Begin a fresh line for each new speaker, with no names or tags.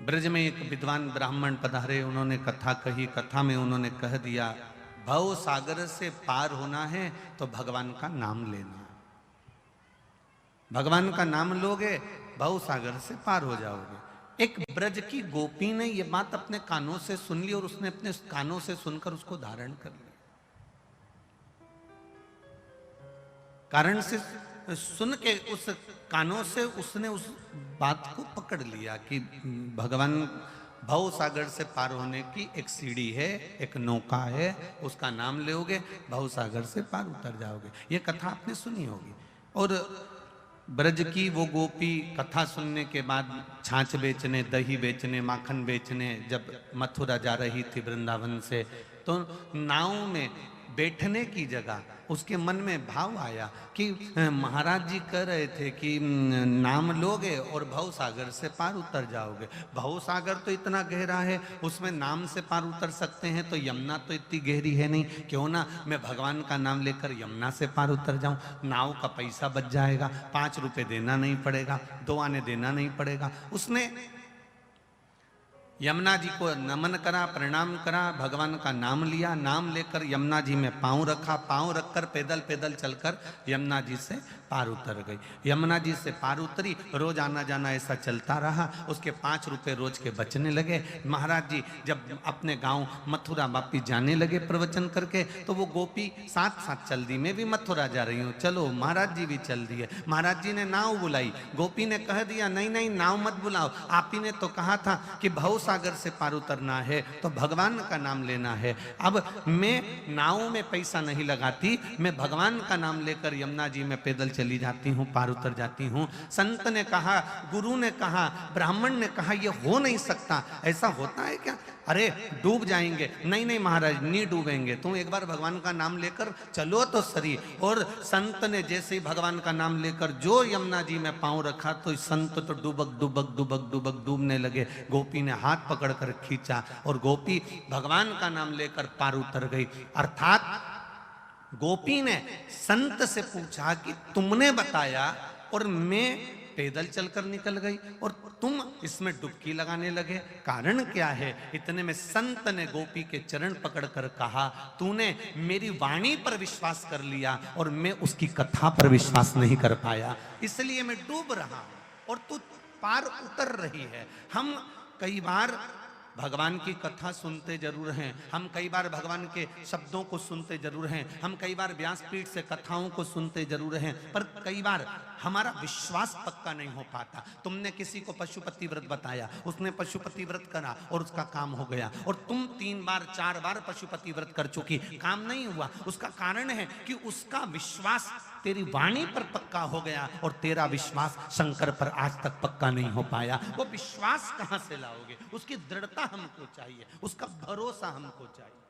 ब्रज में एक विद्वान ब्राह्मण पधारे, उन्होंने कथा कही। कथा में उन्होंने कह दिया, भव सागर से पार होना है तो भगवान का नाम लेना। भगवान का नाम लोगे भव सागर से पार हो जाओगे। एक ब्रज की गोपी ने यह बात अपने कानों से सुन ली और उसने अपने कानों से सुनकर उसको धारण कर लिया। कारण से सुन के उस कानों से उसने उस बात को पकड़ लिया कि भगवान भव सागर से पार होने की एक सीढ़ी है, एक नौका है, उसका नाम लोगे भव सागर से पार उतर जाओगे। ये कथा आपने सुनी होगी। और ब्रज की वो गोपी कथा सुनने के बाद छाछ बेचने, दही बेचने, माखन बेचने जब मथुरा जा रही थी वृंदावन से, तो नाव में बैठने की जगह उसके मन में भाव आया कि महाराज जी कह रहे थे कि नाम लोगे और भव सागर से पार उतर जाओगे। भव सागर तो इतना गहरा है, उसमें नाम से पार उतर सकते हैं, तो यमुना तो इतनी गहरी है नहीं, क्यों ना मैं भगवान का नाम लेकर यमुना से पार उतर जाऊं। नाव का पैसा बच जाएगा, 5 रुपए देना नहीं पड़ेगा, 2 आने देना नहीं पड़ेगा। उसने यमुना जी को नमन करा, प्रणाम करा, भगवान का नाम लिया, नाम लेकर यमुना जी में पांव रखा, पांव रखकर पैदल पैदल चलकर यमुना जी से पार उतर गई। यमुना जी से पार उतरी, रोज आना जाना ऐसा चलता रहा। उसके 5 रुपए रोज के बचने लगे। महाराज जी जब अपने गांव मथुरा वापिस जाने लगे प्रवचन करके, तो वो गोपी साथ साथ चल दी, मैं भी मथुरा जा रही हूँ, चलो। महाराज जी भी चल दिए। महाराज जी ने नाव बुलाई, गोपी ने कह दिया नहीं नहीं नाव मत बुलाओ, आप ही ने तो कहा था कि भव सागर से पार उतरना है तो भगवान का नाम लेना है। अब मैं नाव में पैसा नहीं लगाती, मैं भगवान का नाम लेकर यमुना जी में पैदल चली जाती हूँ, पार उतर जाती हूँ। संत ने कहा, गुरु ने कहा, ब्राह्मण ने कहा, ये हो नहीं सकता, ऐसा होता है क्या? अरे डूब जाएंगे। नहीं नहीं महाराज नहीं डूबेंगे, तुम एक बार भगवान का नाम लेकर चलो तो सही। और संत ने जैसे ही भगवान का नाम लेकर जो यमुना जी में पांव रखा, तो संत तो डुबक डुबक डुबक डुबक डूबने लगे। गोपी ने हाथ पकड़कर खींचा और गोपी भगवान का नाम लेकर पार उतर गई। अर्थात गोपी ने संत से पूछा कि तुमने बताया और मैं पैदल चलकर निकल गई और तुम इसमें डुबकी लगाने लगे, कारण क्या है? इतने में संत ने गोपी के चरण पकड़कर कहा, तूने मेरी वाणी पर विश्वास कर लिया और मैं उसकी कथा पर विश्वास नहीं कर पाया, इसलिए मैं डूब रहा हूं और तू पार उतर रही है। हम कई बार भगवान की कथा सुनते जरूर हैं, हम कई बार भगवान के शब्दों को सुनते जरूर हैं, हम कई बार व्यासपीठ से कथाओं को सुनते जरूर हैं, पर कई बार हमारा विश्वास पक्का नहीं हो पाता। तुमने किसी को पशुपति व्रत बताया, उसने पशुपति व्रत करा और उसका काम हो गया, और तुम 3 बार 4 बार पशुपति व्रत कर चुकी, काम नहीं हुआ। उसका कारण है कि उसका विश्वास तेरी वाणी पर पक्का हो गया और तेरा विश्वास शंकर पर आज तक पक्का नहीं हो पाया। वो विश्वास कहां से लाओगे? उसकी दृढ़ता हमको चाहिए, उसका भरोसा हमको चाहिए।